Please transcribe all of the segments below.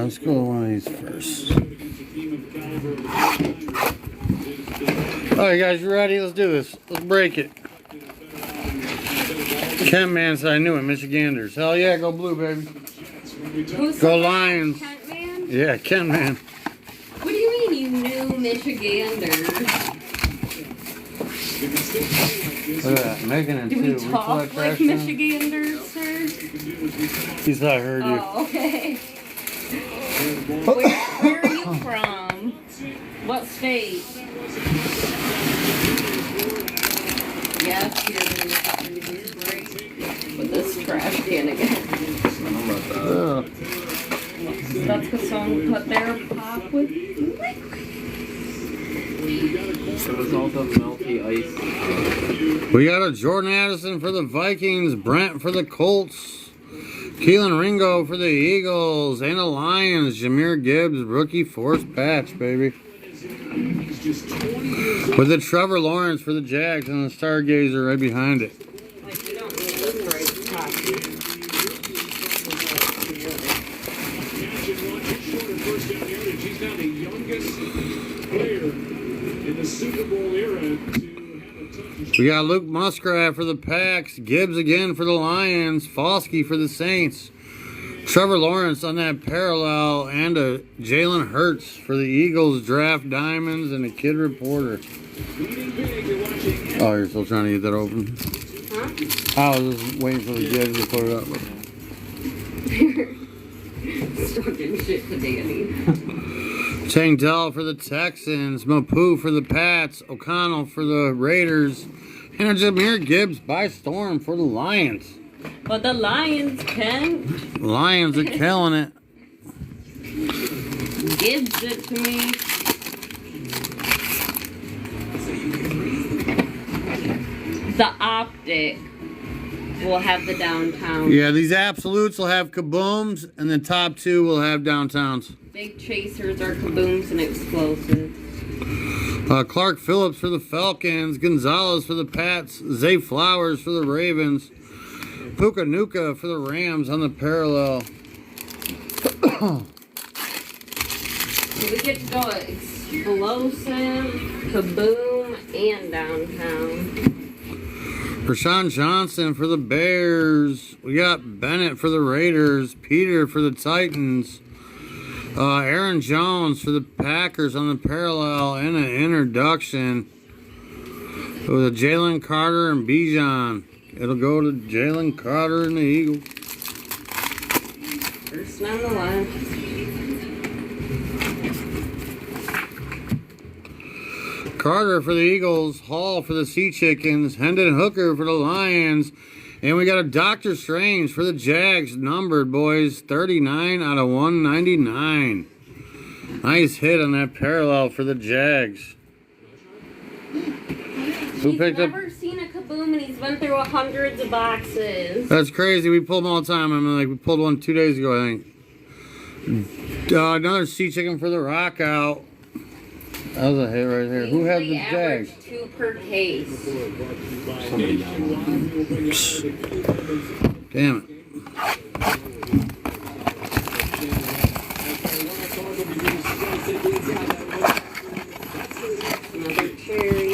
let's go with one of these first. Alright guys, you ready? Let's do this. Let's break it. Kent Man said I knew it, Michiganders. Hell yeah, go blue, baby. Go Lions. Kent Man? Yeah, Kent Man. What do you mean you knew Michiganders? Look at that, making it Do too. we talk like Michiganders, sir? He said I heard you. Oh, okay. Where are you from? What state? Yes, you're gonna have to do break with this trash can again. That's because someone put their pop with liquid. It was all the melty ice. We got a Jordan Addison for the Vikings, Brent for the Colts, Keelan Ringo for the Eagles, and the Lions, Jahmyr Gibbs, rookie force patch, baby. With the Trevor Lawrence for the Jags and the Stargazer right behind it. Like, you don't need this right top. He's now the youngest player in the Super Bowl era to have a touchdown. We got Luke Muskrat for the Packs, Gibbs again for the Lions, Foskey for the Saints, Trevor Lawrence on that parallel, and a Jalen Hurts for the Eagles draft diamonds and a Kid Reporter. Oh, you're still trying to get that open? Huh? I was just waiting for the Gibbs to put it up. Talking shit to Danny. Tank Dell for the Texans, Mapu for the Pats, O'Connell for the Raiders, and a Jahmyr Gibbs by storm for the Lions. But the Lions can Lions are killing it. gives it to me. The Optic will have the downtown. Yeah, these absolutes will have kabooms, and the top two will have downtowns. Big chasers are kabooms and explosives. Clark Phillips for the Falcons, Gonzalez for the Pats, Zay Flowers for the Ravens, Puka Nuka for the Rams on the parallel. So we get to go explosive, kaboom, and downtown. Rashawn Johnson for the Bears. We got Bennett for the Raiders, Peter for the Titans, Aaron Jones for the Packers on the parallel, and an introduction with Jalen Carter and Bijan. It'll go to Jalen Carter and the Eagles. First on the left. Carter for the Eagles, Hall for the Sea Chickens, Hendon Hooker for the Lions, and we got a Dr. Strange for the Jags, numbered, boys, 39 out of 199. Nice hit on that parallel for the Jags. Who He's picked up? never seen a kaboom and he's been through hundreds of boxes. That's crazy. We pull them all the time. I mean, like, we pulled one 2 days ago, I think. Another Sea Chicken for the Rock Out. That was a hit right there. Who had the Jags? 2 per case. Damn it. Another cherry.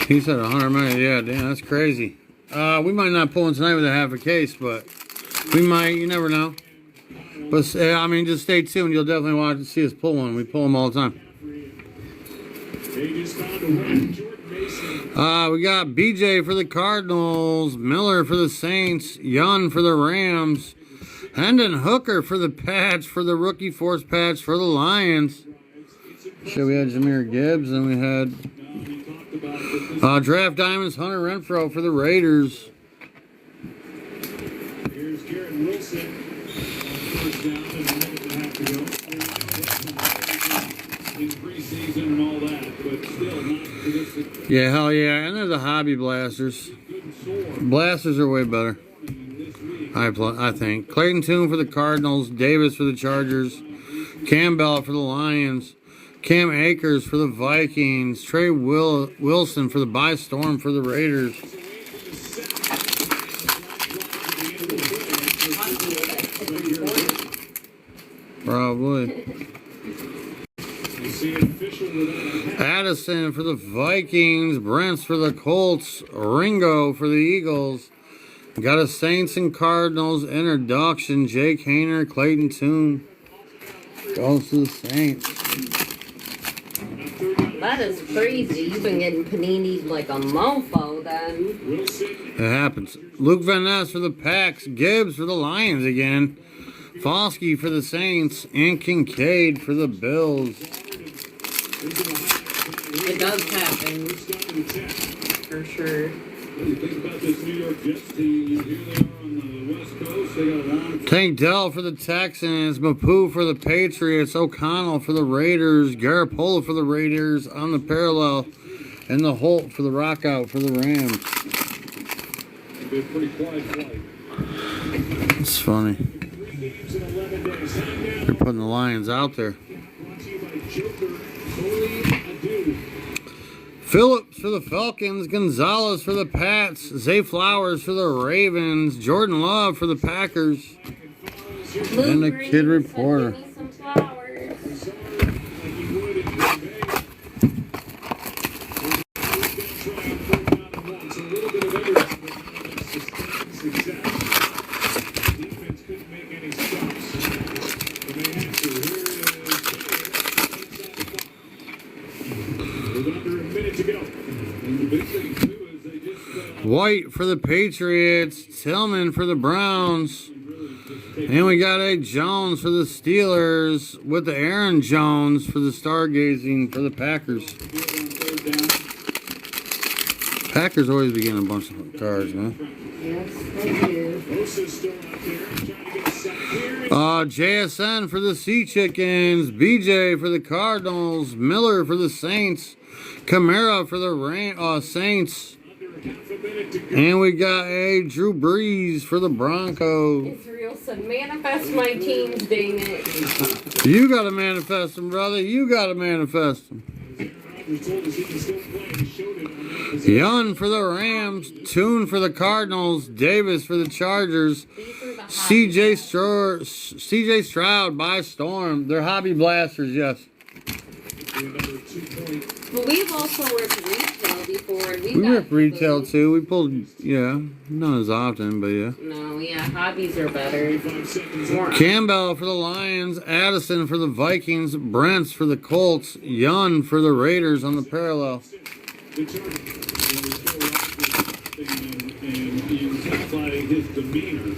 He said 100 million. Yeah, damn, that's crazy. We might not pull one tonight with a half a case, but we might. You never know. But I mean, just stay tuned. You'll definitely want to see us pull one. We pull them all the time. We got BJ for the Cardinals, Miller for the Saints, Young for the Rams, Hendon Hooker for the Pats, for the rookie force patch for the Lions. So we had Jahmyr Gibbs, and we had Draft Diamonds, Hunter Renfrow for the Raiders. Here's Garrett Wilson. First down and a minute and a half to go. In preseason and all that, but still not for this. Yeah, hell yeah. And there's the Hobby Blasters. Blasters are way better, I think. Clayton Tune for the Cardinals, Davis for the Chargers, Campbell for the Lions, Cam Akers for the Vikings, Trey Wilson for the By Storm for the Raiders. Probably. You see an official without a hat. Addison for the Vikings. Brents for the Colts. Ringo for the Eagles. Got a Saints and Cardinals introduction. Jake Hayner, Clayton Tune. Goes to the Saints. That is crazy. You've been getting panini like a mofo then. Wilson It happens. Luke Van Ness for the Packs. Gibbs for the Lions again. Foskey for the Saints. And Kincaid for the Bills. It does happen. For sure. What do you think about this New York Jets team? Here they are on the West Coast. They got a long Tank Dell for the Texans. Mapu for the Patriots. O'Connell for the Raiders. Garoppolo for the Raiders on the parallel. And the Holt for the Rockout for the Rams. It'll be a pretty quiet flight. It's funny. 3 games in 11 days. Time now. They're putting the Lions out there. Brought to you by Joker Foley Adu. Phillips for the Falcons. Gonzalez for the Pats. Zay Flowers for the Ravens. Jordan Love for the Packers. And the Blue kid Green reporter. sent me some flowers. Like he would in Green Bay. He's going to try and break out of one. So a little bit of everything, but not sustained success. Defense couldn't make any stops. But they had to. Here with under a minute to go. And the big thing, too, is they just White for the Patriots. Tillman for the Browns. And we got a Jones for the Steelers with the Aaron Jones for the Stargazing for the Packers. Packers always be getting a bunch of cards, man. Yes, they do. Bosa's still out there trying to get a sack here. JSN for the Sea Chickens. BJ for the Cardinals. Miller for the Saints. Kamara for the Saints. Under half a minute to go. And we got a Drew Brees for the Broncos. Israel said, manifest my teams, dang it. You got to manifest them, brother. You got to manifest them. Rodgers told us he can still play. He showed it on that possession. Young for the Rams. Toon for the Cardinals. Davis for the Chargers. These are the CJ Stroud by storm. They're hobby blasters, yes. Another 2 point. But we've also ripped retail before. And We got rip retail food. too. We pulled, yeah, not as often, but yeah. No, yeah, hobbies are better. 5 seconds More. Campbell for the Lions. Addison for the Vikings. Brents for the Colts. Young for the Raiders on the parallel. The target. And you can by his demeanor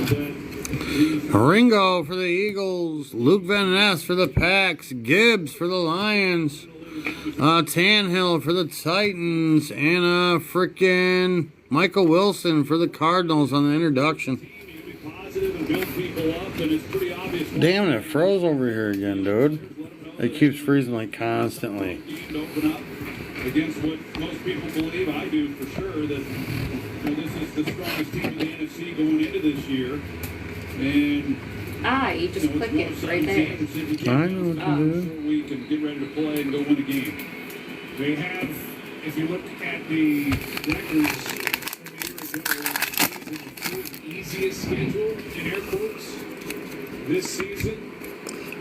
that he's Ringo for the Eagles. Luke Van Ness for the Packs. Gibbs for the Lions. Tannehill for the Titans. And frickin' Michael Wilson for the Cardinals on the introduction. be positive and build people up, and it's pretty obvious. Damn it, froze over here again, dude. It keeps freezing like constantly. To open up against what most people believe, I do for sure, that this is the strongest team in the NFC going into this year. And You just click it right there. I know what to do. so we can get ready to play and go win a game. They have, if you look at the records from a year ago, the easiest schedule in air quotes this season.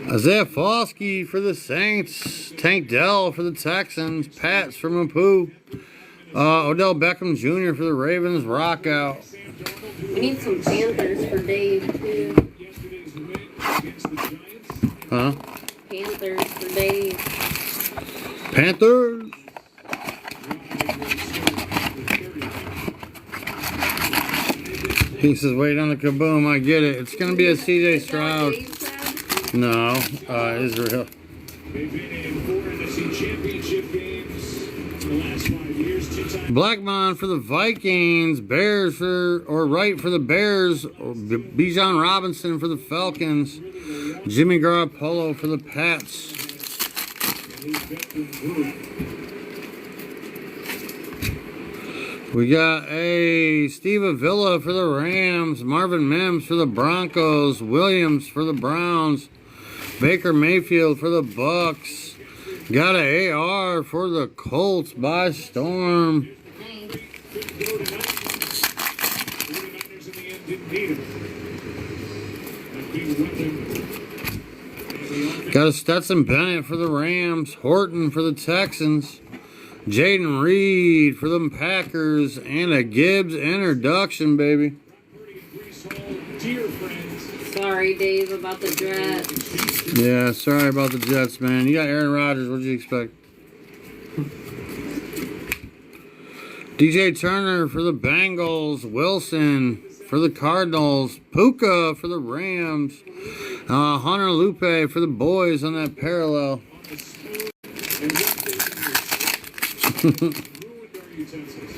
Isaiah Foskey for the Saints. Tank Dell for the Texans. Pats for Mapu. Odell Beckham Jr. for the Ravens. Rock out. We need some Panthers for Dave, too. Yesterday's win against the Giants. Huh? Panthers for Dave. Panthers. He says, wait on the kaboom. I get it. It's going to be a CJ Stroud. Dave said? No, Israel. They've been in 4 NFC championship games in the last 5 years. 2 times. Blackmon for the Vikings. Bears Wright for the Bears. Bijan Robinson for the Falcons. Jimmy Garoppolo for the Pats. We got a Steve Avila for the Rams. Marvin Mims for the Broncos. Williams for the Browns. Baker Mayfield for the Bucks. Got a AR for the Colts by storm. Nice. 49ers in the end didn't need him. That big weapon Got a Stetson Bennett for the Rams, Horton for the Texans, Jaden Reed for the Packers, and a Gibbs introduction, baby. Dear friends, Sorry, Dave, about the Jets. Yeah, sorry about the Jets, man. You got Aaron Rodgers. What'd you expect? DJ Turner for the Bengals, Wilson for the Cardinals, Puka for the Rams, Hunter Lupe for the boys on that parallel. and what they ruined our utensils.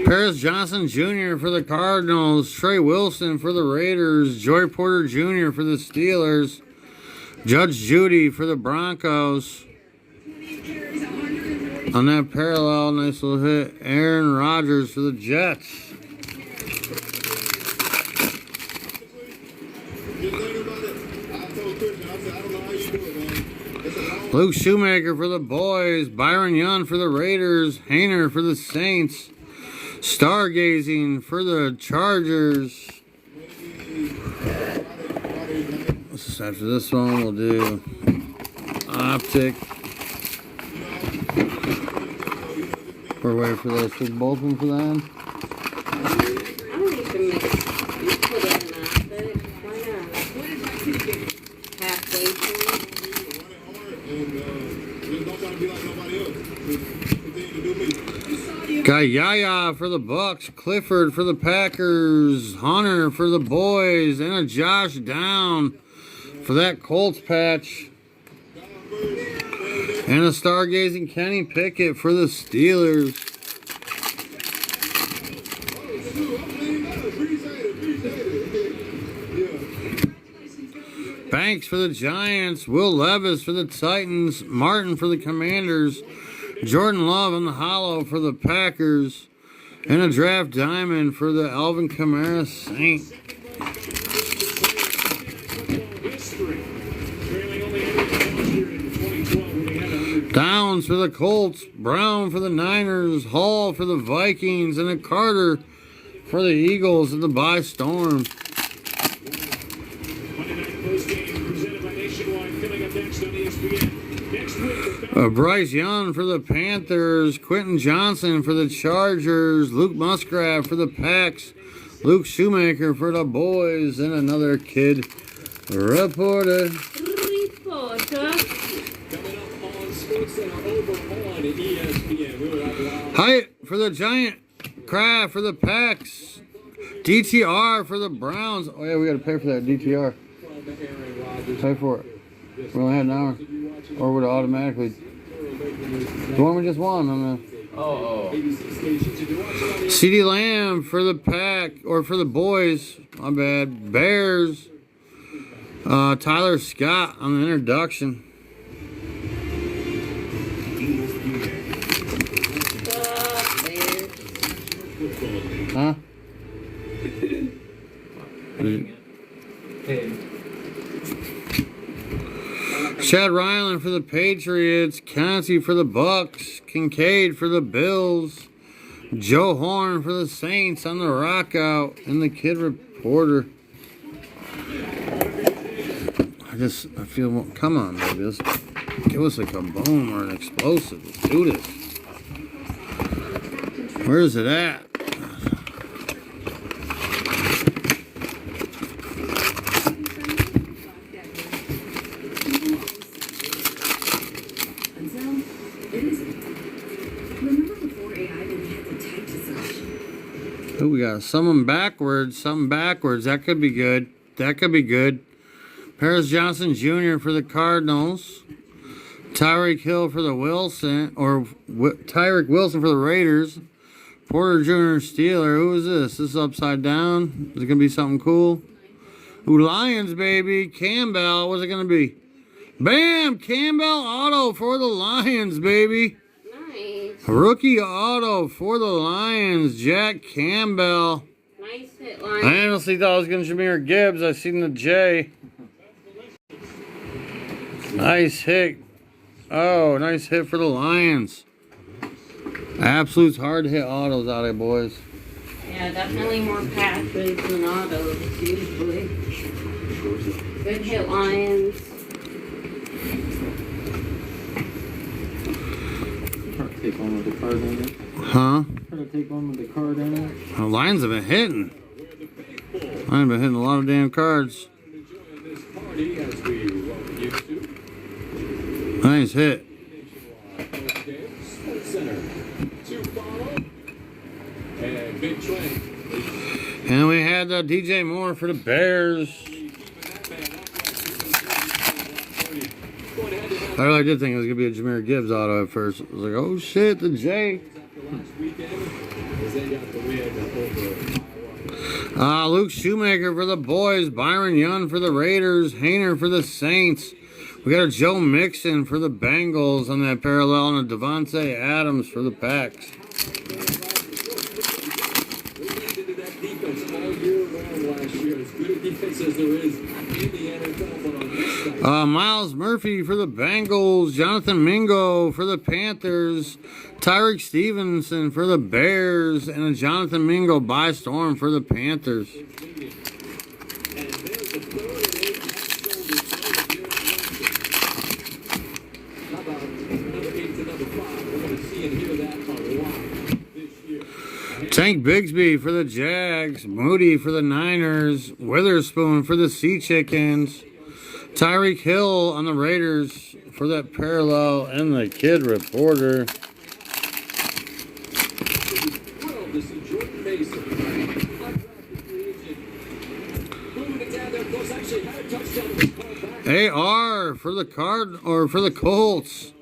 Paris Johnson Jr. for the Cardinals, Trey Wilson for the Raiders, Joy Porter Jr. for the Steelers, Judge Judy for the Broncos. On that parallel, nice little hit, Aaron Rodgers for the Jets. Luke Shoemaker for the boys, Byron Young for the Raiders, Hayner for the Saints, Stargazing for the Chargers. After this one, we'll do Optic. We're waiting for those two, both of them for that. I don't even make you put it in Optic. Why not? Halfway through. Got Yaya for the Bucks, Clifford for the Packers, Hunter for the boys, and a Josh Down for that Colts patch. And a Stargazing Kenny Pickett for the Steelers. Banks for the Giants, Will Levis for the Titans, Martin for the Commanders, Jordan Love on the hollow for the Packers, and a draft diamond for the Alvin Kamara Saints. Downs for the Colts, Brown for the Niners, Hall for the Vikings, and a Carter for the Eagles in the bye storm. Bryce Young for the Panthers, Quentin Johnson for the Chargers, Luke Musgrave for the Packs, Luke Shoemaker for the boys, and another kid reporter. Height for the Giant, Kraft for the Packs, DTR for the Browns. Oh yeah, we gotta pay for that DTR. Pay for it. We only had an hour. Or would it automatically? The one we just won. CD Lamb for the Pack, or for the boys. My bad. Bears. Tyler Scott on the introduction. Huh? Chad Ryland for the Patriots, Conti for the Bucks, Kincaid for the Bills, Joe Horn for the Saints on the Rockout, and the kid reporter. I feel, come on, baby, let's give us a kaboom or an explosive. Let's do this. Where is it at? Oh, we got something backwards. That could be good. Paris Johnson Jr. for the Cardinals. Tyreek Hill for the Tyreek Wilson for the Raiders. Porter Jr. Steeler. Who is this? This is upside down. Is it going to be something cool? Ooh, Lions, baby. Campbell. What's it going to be? Bam! Campbell auto for the Lions, baby. Nice. Rookie auto for the Lions. Jack Campbell. Nice hit, Lions. I honestly thought I was going to Jameer Gibbs. I seen the J. Nice hit. Oh, nice hit for the Lions. Absolute hard to hit autos out there, boys. Yeah, definitely more patches than autos, usually. Good hit, Lions. Try to take one with the card in it. Huh? Try to take one with the card in it. The Lions have been hitting. Lions have been hitting a lot of damn cards. Enjoying this party as we welcome you to Lions hit. Nationwide Games, Sports Center. To follow. And Big Trent. And we had DJ Moore for the Bears. I really did think it was going to be a Jahmyr Gibbs auto at first. I was like, oh shit, the J. Luke Shoemaker for the boys. Byron Young for the Raiders. Hayner for the Saints. We got a Joe Mixon for the Bengals on that parallel, and a Devontae Adams for the Packs. Miles Murphy for the Bengals, Jonathan Mingo for the Panthers, Tyreek Stevenson for the Bears, and a Jonathan Mingo by storm for the Panthers. Tank Bigsby for the Jags, Moody for the Niners, Witherspoon for the Sea Chickens, Tyreek Hill on the Raiders for that parallel, and the Kid Reporter. AR for the Colts.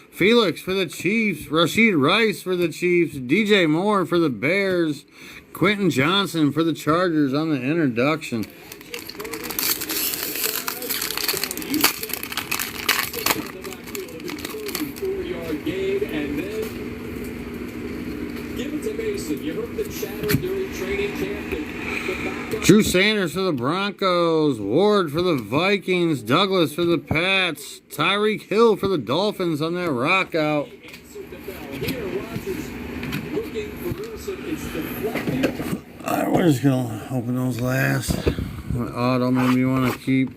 Felix for the Chiefs, Rashid Rice for the Chiefs, DJ Moore for the Bears, Quentin Johnson for the Chargers on the introduction. Drew Sanders for the Broncos, Ward for the Vikings, Douglas for the Pats, Tyreek Hill for the Dolphins on that rock out. Alright, we're just gonna open those last. The auto made me want to keep.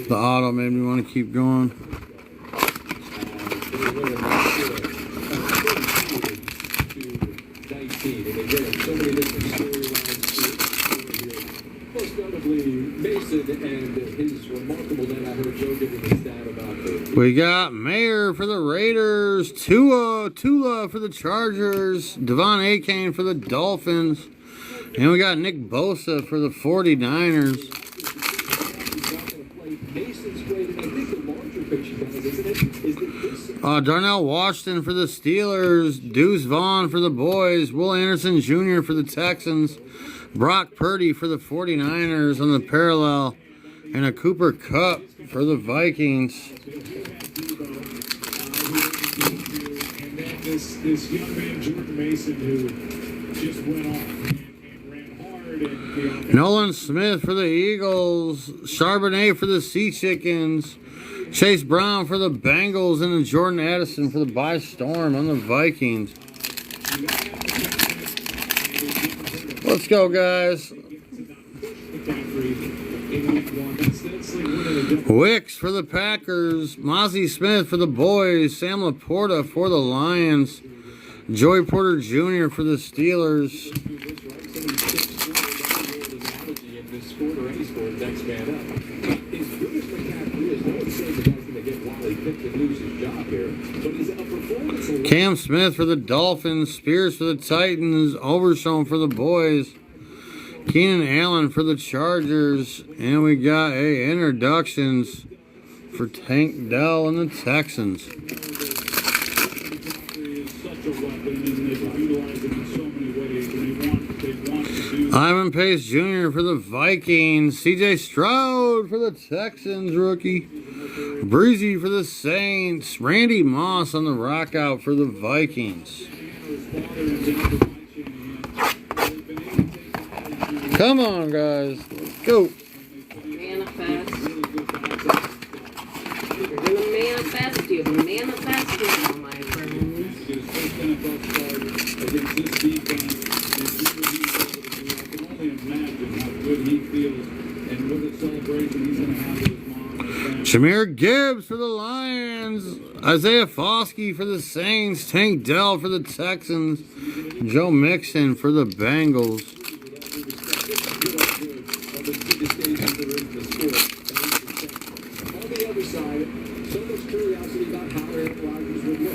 The auto made me want to keep going. We got Mayer for the Raiders, Tula for the Chargers, Devon Achane for the Dolphins, and we got Nick Bosa for the 49ers. Darnell Washington for the Steelers, Deuce Vaughn for the boys, Will Anderson Jr. for the Texans, Brock Purdy for the 49ers on the parallel, and a Cooper Kupp for the Vikings. And then this young man, Jordan Mason, who just went off and ran hard. And Nolan Smith for the Eagles, Charbonnet for the Sea Chickens, Chase Brown for the Bengals, and Jordan Addison for the By Storm on the Vikings. Let's go, guys. Wicks for the Packers, Mozzie Smith for the boys, Sam Laporta for the Lions, Joey Porter Jr. for the Steelers. Cam Smith for the Dolphins, Spears for the Titans, Overshown for the boys, Keenan Allen for the Chargers, and we got introductions for Tank Dell and the Texans. Ivan Pace Jr. for the Vikings, CJ Stroud for the Texans, rookie, Breezy for the Saints, Randy Moss on the rock out for the Vikings. Come on, guys. Let's go. Manifest. You're going to manifest. You're going to manifest now, my friends. he feels and what a celebration he's going to have with his mom and his family. Jameer Gibbs for the Lions. Isaiah Foskey for the Saints. Tank Dell for the Texans. Joe Mixon for the Bengals. On the other side, so much curiosity about how Aaron Rodgers would look.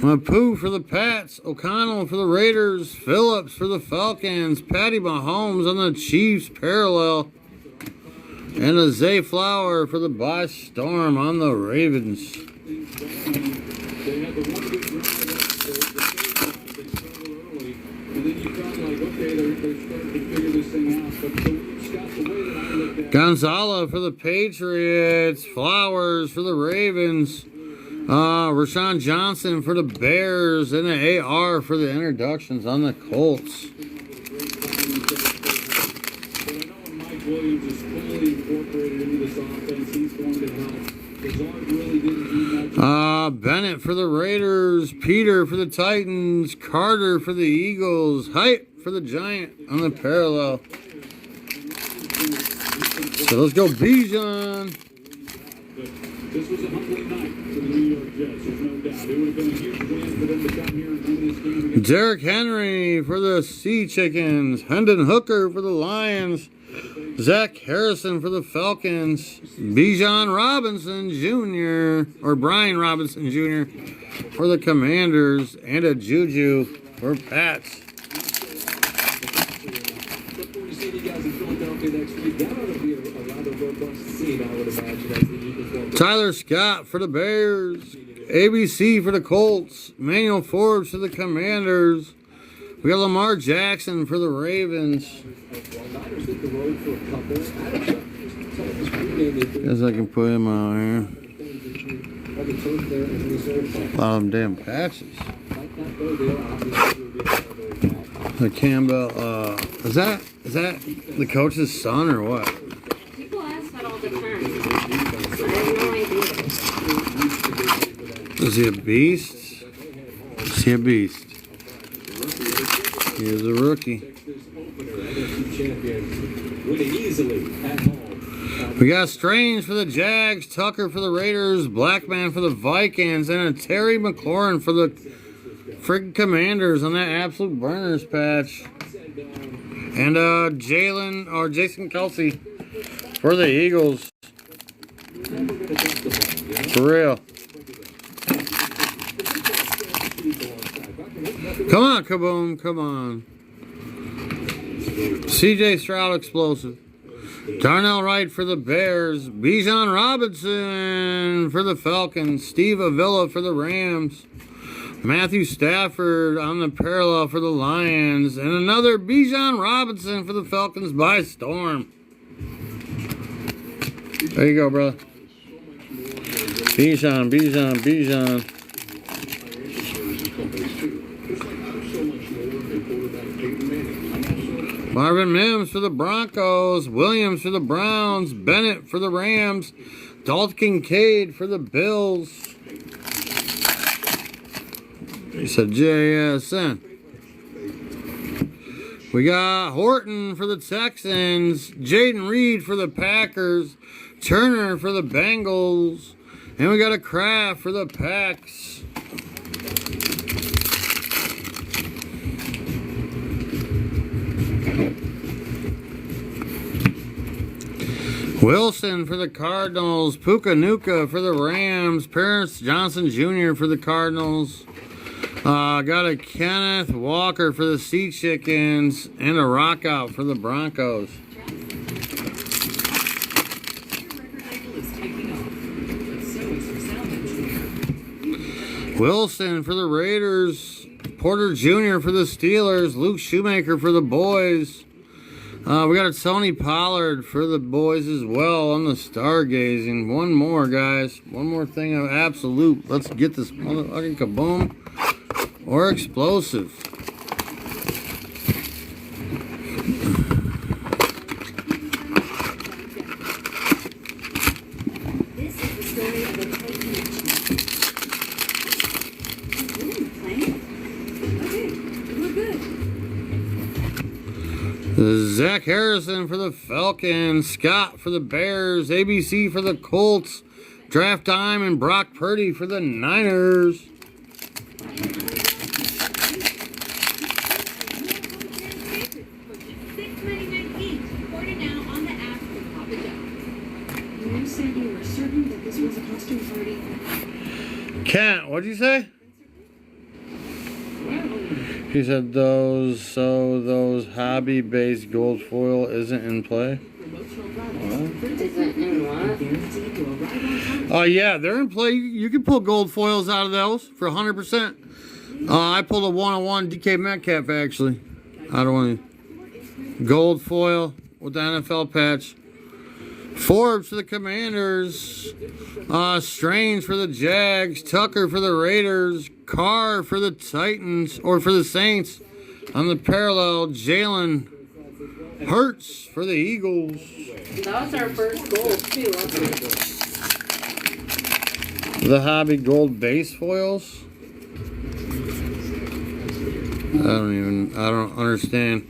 Mapu for the Pats, O'Connell for the Raiders, Phillips for the Falcons, Patty Mahomes on the Chiefs parallel, and a Zay Flower for the By Storm on the Ravens. They had the one good drive they struggled early, and then you felt like, okay, they're starting to figure this thing out. But Scott, the way that I looked at it, Gonzalez for the Patriots, Flowers for the Ravens, Rashawn Johnson for the Bears, and an AR for the introductions on the Colts. but I know Mike Williams is fully incorporated into this offense. He's going to help. Lazard really didn't do much. Bennett for the Raiders, Peter for the Titans, Carter for the Eagles, Hype for the Giant on the parallel. So let's go Bijan. This was a humbling night for the New York Jets, there's no doubt. It would have been a huge win for them to come here and win this game against Derrick Henry for the Sea Chickens, Hendon Hooker for the Lions, Zach Harrison for the Falcons, Bijan Robinson Jr. or Brian Robinson Jr. for the Commanders, and a Juju for Pats. Look forward to seeing you guys in Philadelphia next week. That ought to be a rather robust scene, I would imagine, as the Eagles walk. Tyler Scott for the Bears, ABC for the Colts, Emmanuel Forbes for the Commanders. We got Lamar Jackson for the Ravens. Niners hit the road for a couple. Guess I can put him out here. A lot of them damn patches. The Campbell, is that the coach's son or what? People ask that all the time. I have no idea. Is he a beast? Is he a beast? He is a rookie. We got Strange for the Jags, Tucker for the Raiders, Blackman for the Vikings, and a Terry McLaurin for the friggin' Commanders on that absolute burners patch. And Jason Kelsey for the Eagles. For real. Come on, Kaboom, come on. CJ Stroud explosive. Darnell Wright for the Bears. Bijan Robinson for the Falcons. Steve Avila for the Rams. Matthew Stafford on the parallel for the Lions. And another Bijan Robinson for the Falcons by storm. There you go, brother. Bijan. Marvin Mims for the Broncos, Williams for the Browns, Bennett for the Rams, Dalton Kincaid for the Bills. He said JSN. We got Horton for the Texans, Jaden Reed for the Packers, Turner for the Bengals, and we got a Kraft for the Packs. Wilson for the Cardinals, Puka for the Rams, Paris Johnson Jr. for the Cardinals. Got a Kenneth Walker for the Sea Chickens, and a Rockout for the Broncos. Wilson for the Raiders, Porter Jr. for the Steelers, Luke Shoemaker for the boys. We got a Tony Pollard for the boys as well on the stargazing. One more, guys. One more thing of absolute. Let's get this motherfucking kaboom or explosive. This is the story of a Titan. Okay, we're good. Zach Harrison for the Falcons, Scott for the Bears, ABC for the Colts, Draft Time, and Brock Purdy for the Niners. $6.99 each. Order now on the app from Papa John's. You said you were certain that this was a costume party. Kent, what'd you say? He said those hobby-based gold foil isn't in play. Isn't in what? Oh yeah, they're in play. You can pull gold foils out of those for 100%. I pulled a 1-on-1 DK Metcalf actually. I don't want to. Gold foil with the NFL patch. Forbes for the Commanders. Strange for the Jags. Tucker for the Raiders. Carr for the Titans or for the Saints. On the parallel, Jalen Hurts for the Eagles. That was our first goal too, wasn't it? The hobby gold base foils. I don't understand.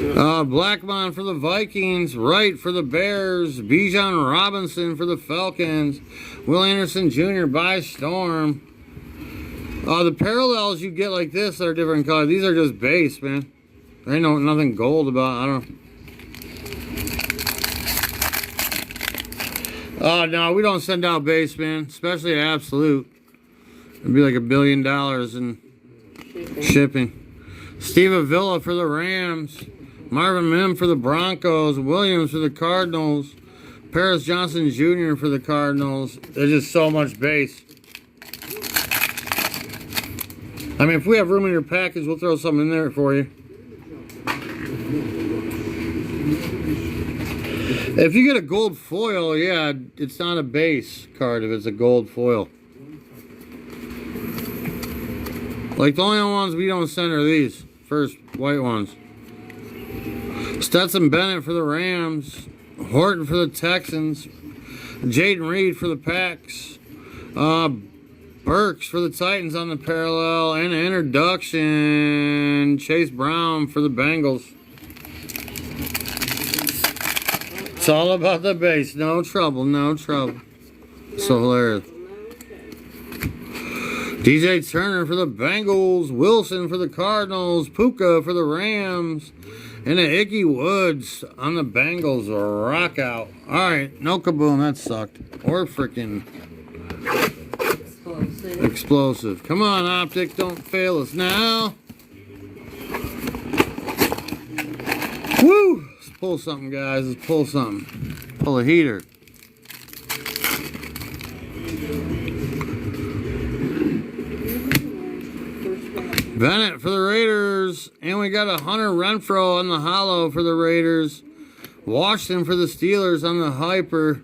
Blackmon for the Vikings, Wright for the Bears, Bijan Robinson for the Falcons, Will Anderson Jr. by Storm. The parallels you get like this are different colors. These are just base, man. There ain't nothing gold about. I don't. Oh no, we don't send out base, man. Especially Absolute. It'd be like $1 billion in shipping. Steve Avila for the Rams. Marvin Mims for the Broncos. Williams for the Cardinals. Paris Johnson Jr. for the Cardinals. There's just so much base. I mean, if we have room in your package, we'll throw something in there for you. If you get a gold foil, yeah, it's not a base card if it's a gold foil. Like the only ones we don't send are these first white ones. Stetson Bennett for the Rams, Horton for the Texans, Jaden Reed for the Packs, Burks for the Titans on the parallel, and an introduction, Chase Brown for the Bengals. It's all about the base. No trouble, no trouble. So hilarious. DJ Turner for the Bengals, Wilson for the Cardinals, Puka for the Rams, and an Icky Woods on the Bengals. Rock out. Alright, no kaboom, that sucked. Or freaking explosive. Come on, Optic, don't fail us now. Woo! Let's pull something, guys. Let's pull something. Pull a heater. Bennett for the Raiders. And we got a Hunter Renfrow on the hollow for the Raiders. Washington for the Steelers on the hyper.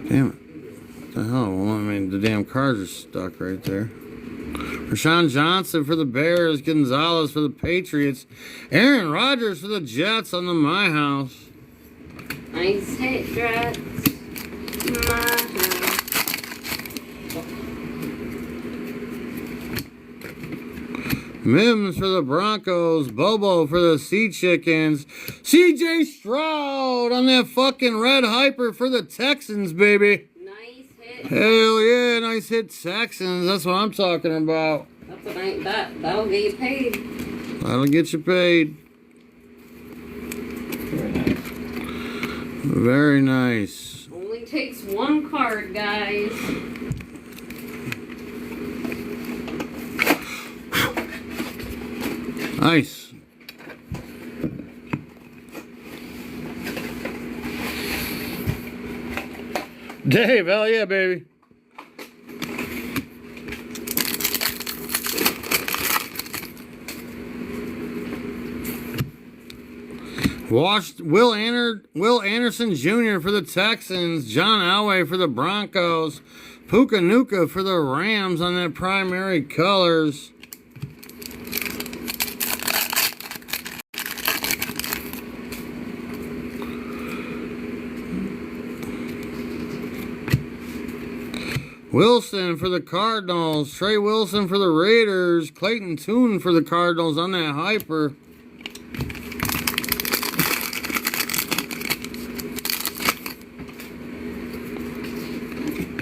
Damn it. What the hell? Well, I mean, the damn cards are stuck right there. Rashawn Johnson for the Bears, Gonzalez for the Patriots, Aaron Rodgers for the Jets on the My House. Nice hit, Jets. My house. Mims for the Broncos, Bobo for the Sea Chickens, CJ Stroud on that fucking red hyper for the Texans, baby. Nice hit. Hell yeah, nice hit, Texans. That's what I'm talking about. That's what that'll get you paid. That'll get you paid. Very nice. Only takes one card, guys. Nice. Dave, hell yeah, baby. Will Anderson Jr. for the Texans, John Elway for the Broncos, Puka Nuka for the Rams on their primary colors. Wilson for the Cardinals. Trey Wilson for the Raiders. Clayton Tune for the Cardinals on that hyper.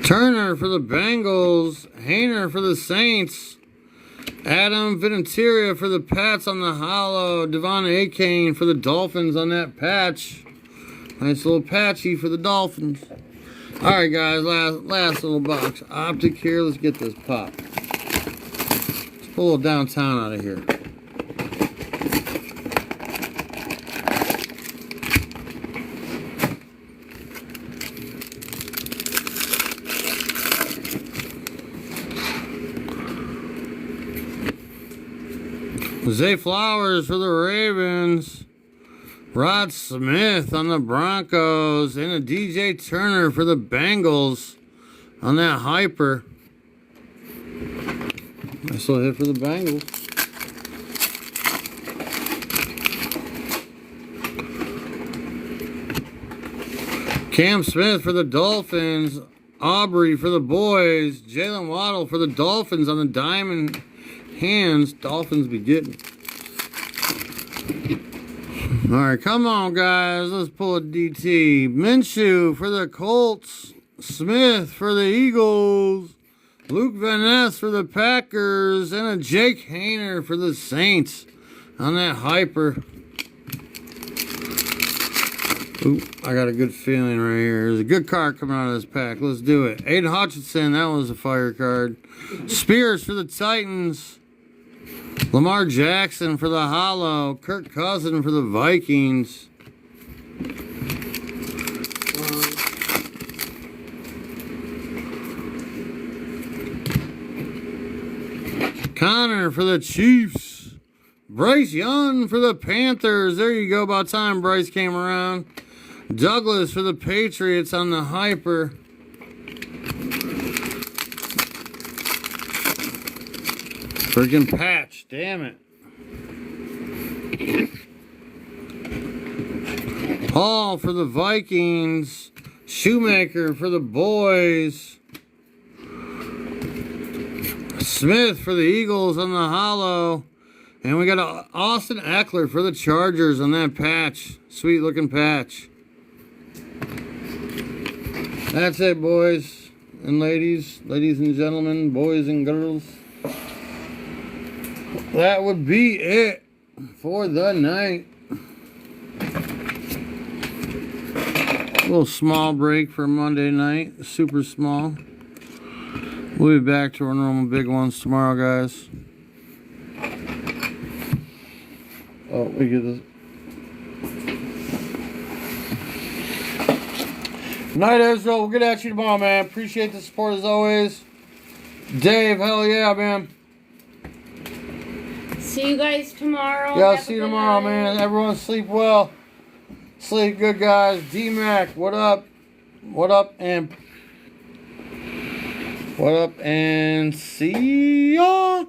Turner for the Bengals. Hayner for the Saints. Adam Vinatieri for the Pats on the hollow. Devon Achane for the Dolphins on that patch. Nice little patchy for the Dolphins. Alright guys, last little box. Optic here. Let's get this pop. Let's pull a little downtown out of here. Zay Flowers for the Ravens. Rod Smith on the Broncos. And a DJ Turner for the Bengals on that hyper. Nice little hit for the Bengals. Cam Smith for the Dolphins. Aubrey for the boys. Jalen Waddle for the Dolphins on the diamond hands. Dolphins be getting. Alright, come on guys. Let's pull a DT. Minshew for the Colts. Smith for the Eagles. Luke Van Ness for the Packers. And a Jake Hayner for the Saints on that hyper. Ooh, I got a good feeling right here. There's a good card coming out of this pack. Let's do it. Aiden Hutchinson, that was a fire card. Spears for the Titans. Lamar Jackson for the hollow. Kirk Cousins for the Vikings. Connor for the Chiefs. Bryce Young for the Panthers. There you go. About time Bryce came around. Douglas for the Patriots on the hyper. Freaking patch, damn it. Hall for the Vikings. Shoemaker for the boys. Smith for the Eagles on the hollow. And we got Austin Eckler for the Chargers on that patch. Sweet looking patch. That's it, boys and ladies and gentlemen, boys and girls. That would be it for the night. A little small break for Monday night, super small. We'll be back to our normal big ones tomorrow, guys. Oh, we get this. Night, Ezra. We'll get at you tomorrow, man. Appreciate the support as always. Dave, hell yeah, man. See you guys tomorrow. Yeah, I'll Have a see you good tomorrow, night. man. Everyone sleep well. Sleep good, guys. D-Mac, what up? What up, and see ya.